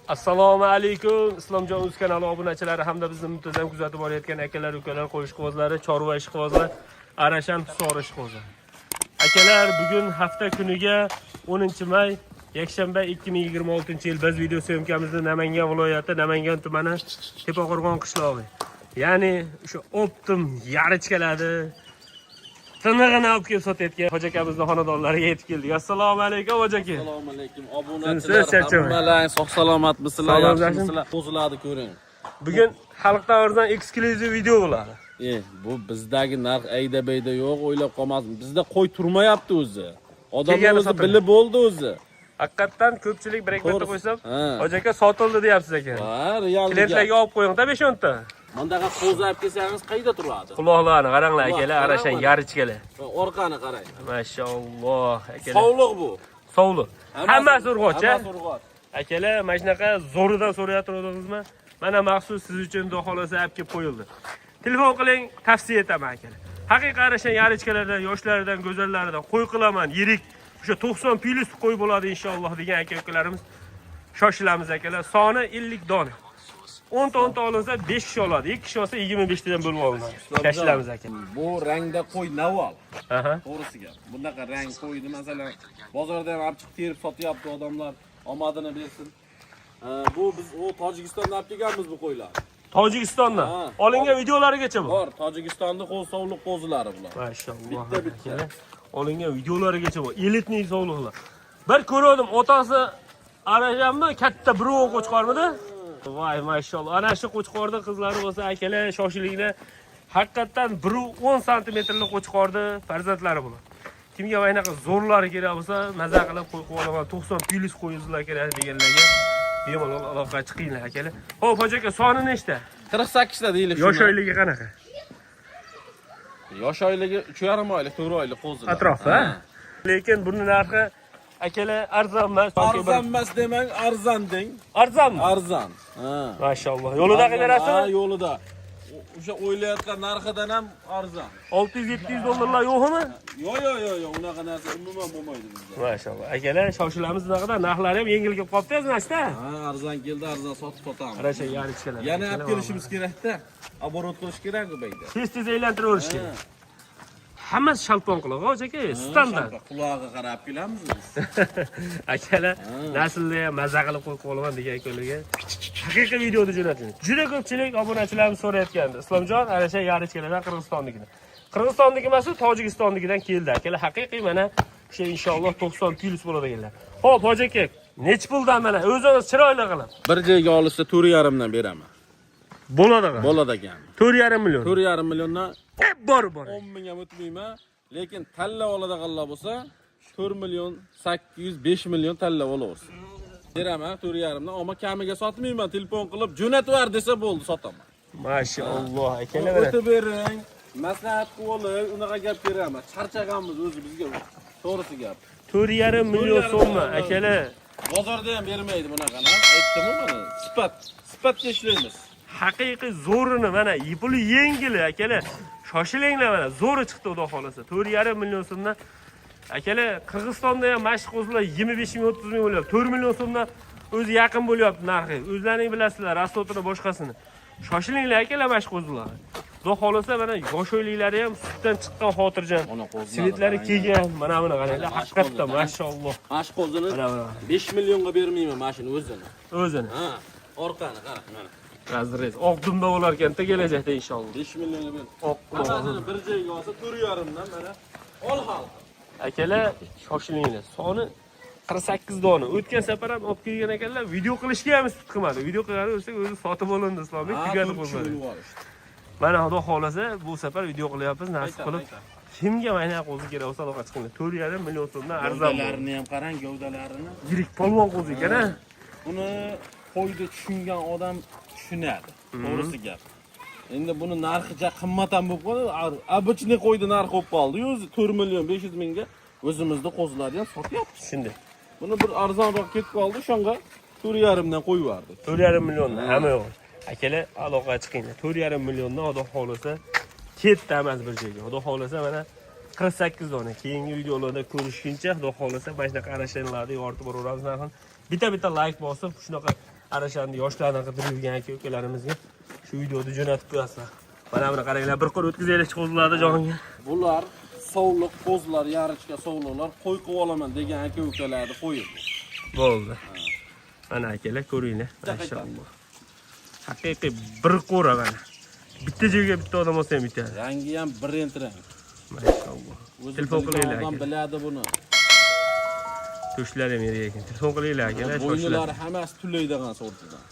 Assalomu alaykum. Islomjon Uz kanali obunachilari hamda bizni muntazam kuzatib borayotgan akalar, ukalar, qo'shquvozlari, chorva ishqibozlar, Arashan Hisor ishqibozlar. Akalar, bugun hafta kuniga 10-may, yakshanba 2026-yil biz video syomkamizni Namangan viloyati, Namangan tumani Tepaqo'rg'on qishlog'i. Ya'ni o'sha optim yarichkaladi. Tinig'ini olib kelib sotayotgan hoji akamizning xonadonlariga yetib keldik. Assalomu alaykum hoji aka. Assalomu alaykum obunachilar. Hammalar sog' salomat mislar, yaxshimisizlar? Qo'zilarni ko'ring. Bugun xalqdan arzon eksklyuziv video bo'ladi. Bu bizdagi narx ayda-bayda yo'q, o'ylab qolmasin. Bizda qo'y turmayapti o'zi. Odamlar o'zi bilib bo'ldi o'zi. Haqiqatan ko'pchilik bir ekbatda qo'ysam, hoji aka sotildi deyapsiz ekan. Ha, reallik. Klientlarga olib qo'ying-da 5-10 ta. Bundaqa qo'zi olib kelsangiz qayda turadi? Quloqlarni qaranglar akalar, Arashan yarichkalar. Orqani qarang. Mashalloh akalar. Sovliq bu. Sovliq. Hammasi urg'och, Hammasi urg'och. akalar, mana shunaqa zo'ridan so'rayotgandingizmi? Mana maxsus siz uchun xudo xolasa olib kelib qo'yildi. Telefon qiling, tavsiya etaman akalar. Haqiqiy Arashan yarichkalardan, yoshlardan, go'zallaridan qo'y qilaman, yirik, o'sha 90 plus qo'y bo'ladi inshaalloh degan aka-ukalarimiz shoshilamiz akalar. Soni 50 dona. 10 ta olinsa 5 kishi oladi. 2 kishi olsa 25 tadan bo'lib olinadi. Tashlaymiz aka. Bu rangda qo'y naval. Aha. To'g'risiga. Bunaqa rang qo'ydi, masalan, bozorda ham olib chiqib terib sotyapti odamlar. Omadini bersin. Bu biz Tojikistondan olib kelganmiz bu qo'ylarni. Tojikistondan. Olingan videolarigacha bu. Bor, Tojikistonning sovliq qo'zilari bular. Mashalloh. Bitta. Olingan videolarigacha bu. Elitnik sovliqlar. Bir ko'rdim, otasi Arashanmi, katta birov qo'chqormidi? Voy, mashalloh. Ana shu qo'chqorda qizlari bo'lsa, akalar shoshilinglar. Haqiqatan 10 santimetrlik qo'chqorda farzandlari bular. Kimga aynaqa zo'rlari kerak bo'lsa, maza qilib qo'y olaman. 90 plus qo'yingizlar kerak deganlarga bemalol aloqa chiqinglar akalar. Xo'p, hoji aka, soni nechta? 48 ta deylik. Yosh oyligi qanaqa? Yosh oyligi 3,5 oylik, 4 oylik qo'zilar. Atrofda. Lekin buni narxi akalar arzon emas. Arzon emas demang, arzon deng. Arzonmi? Arzon. Ha. Mashalloh. Yo'lida qilarasiz? Ha, yo'lida. O'sha o'ylayotgan narxidan ham arzon. 600-700 dollarlar yo'qmi? Yo'q, unaqa narsa umuman bo'lmaydi bizda. Mashalloh. Akalar shoshilamiz bunaqada narxlari ham yengil kelib qolibdi o'zinashda. Ha, arzon keldi, arzon sotib sotamiz. Qarasha yarichkalar. Yana olib kelishimiz kerak-da. Oborot qilish kerak bu bayda. Tez aylantiraverish kerak. Hammasi shalpon quloq, hoji aka, standart. Qulog'iga qarab kelamiz biz. Akalar, naslda ham maza qilib qo'yib qolaman degan akalarga haqiqiy videoni jo'nating. Juda ko'pchilik obunachilarimiz so'rayotgandi. Islomjon Arashan yarichkalardan Qirg'izistonnikidan. Qirg'izistonniki emas, Tojikistonnikidan keldi akalar. Haqiqiy mana o'sha inshaalloh 90 plus bo'ladi ekanlar. Xo'p, hoji aka, nech puldan mana o'zingiz chiroyli qilib. Bir joyga olishsa 4,5 dan beraman. Bo'ladi ekan. 4,5 million. 4,5 milliondan bor. 10 ming ham o'tmayman. Lekin tanlab oladiganlar bo'lsa 4 million 800 5 million tanlab olaversin. Beraman 4,5 dan, ammo kamiga sotmayman. Telefon qilib jo'natver desa bo'ldi, sotaman. Mashalloh, akalar. O'tib bering. Maslahat qilib, unaqa gap beraman. Charchaganmiz o'zi bizga. To'g'risi gap. 4,5 million so'mmi, akalar? Bozorda ham bermaydi bunaqani. Aytdim-ku mana. Sifatga ishlaymiz. Haqiqiy zo'rini mana, puli yengil akalar. Shoshilinglar mana, zo'ri chiqdi xudo xolasa. 4,5 million so'mdan akalar, Qirg'izistonda ham mashq qo'zlar 25 ming 30 ming bo'lyapti. 4 million so'mdan o'zi yaqin bo'lyapti narxi. O'zlaring bilasizlar, rasotini boshqasini. Shoshilinglar akalar mashq qo'zlar. Xudo xolasa mana yosh o'yliklari ham sutdan chiqqan xotirjam. Svetlari kelgan, mana buni qaranglar. Haqiqatda mashalloh. Mashq qo'zini 5 millionga bermayman mashina o'zini. Ha, orqani qara mana. Razrez oqdumda bo'lar ekan-da kelajakda inshaalloh. 5 millionga ber. Hammasini bir joyga olsa 4,5 dan mana ol hal. Akalar, shoshilinglar. Soni 48 dona. O'tgan safar ham olib kelgan ekanlar. Video qilishga ham sut qilmadi. Video qilganimizda o'zi sotib olindi Islombek, tugadi qo'zlari. Mana xudo xolasa bu safar video qilyapmiz, nasib qilib. Kimga mana qo'zi kerak bo'lsa aloqa chiqinglar. 4,5 million so'mdan arzon. Gavdalarini ham qarang, gavdalarini. Yirik polvon qo'zi ekan-a. Buni qo'ydi tushungan odam tushunadi. To'g'risi gap. Endi buni narxicha qimmat ham bo'lib qoldi. Обычный qo'ydi narxi bo'lib qoldi. O'zi 4 million 500 mingga o'zimizda qo'zilarni ham sotyapti. Shunday. Buni bir arzonroq ketib qoldi, shunga 4,5 dan qo'yib yubordi. 4,5 milliondan hamma yo'q. Akalar, aloqa chiqinglar. 4,5 milliondan xudo xolasa ketdi emas bir joyga. Xudo xolasa mana 48 dona. Keyingi videolarda ko'rishguncha xudo xolasa mana shunaqa Arashanlarni yoritib boraveramiz narxini. Bitta like bosib, shunaqa Arashani yoshlarni qidirib yurgan aka-ukalarimizga shu videoni jo'natib qo'yasizlar. Mana buni qaranglar, bir qo'l o'tkazaylik qo'zlarni joniga. Bular sovliq qo'zlar, yarichka sovliqlar qo'y qilib olaman degan aka-ukalarni qo'yib. Bo'ldi. Mana akalar ko'ringlar. Maşallah. Haqiqiy bir qo'ra mana. Bitta joyga bitta odam olsa ham yetadi. Rangi ham brend-rang. Maşallah. Telefon qilinglar Odam aka. biladi buni. To'shlar ham yer ekan. Telefon qilinglar akalar. Bo'ynilari hammasi tulaydigan sortidan.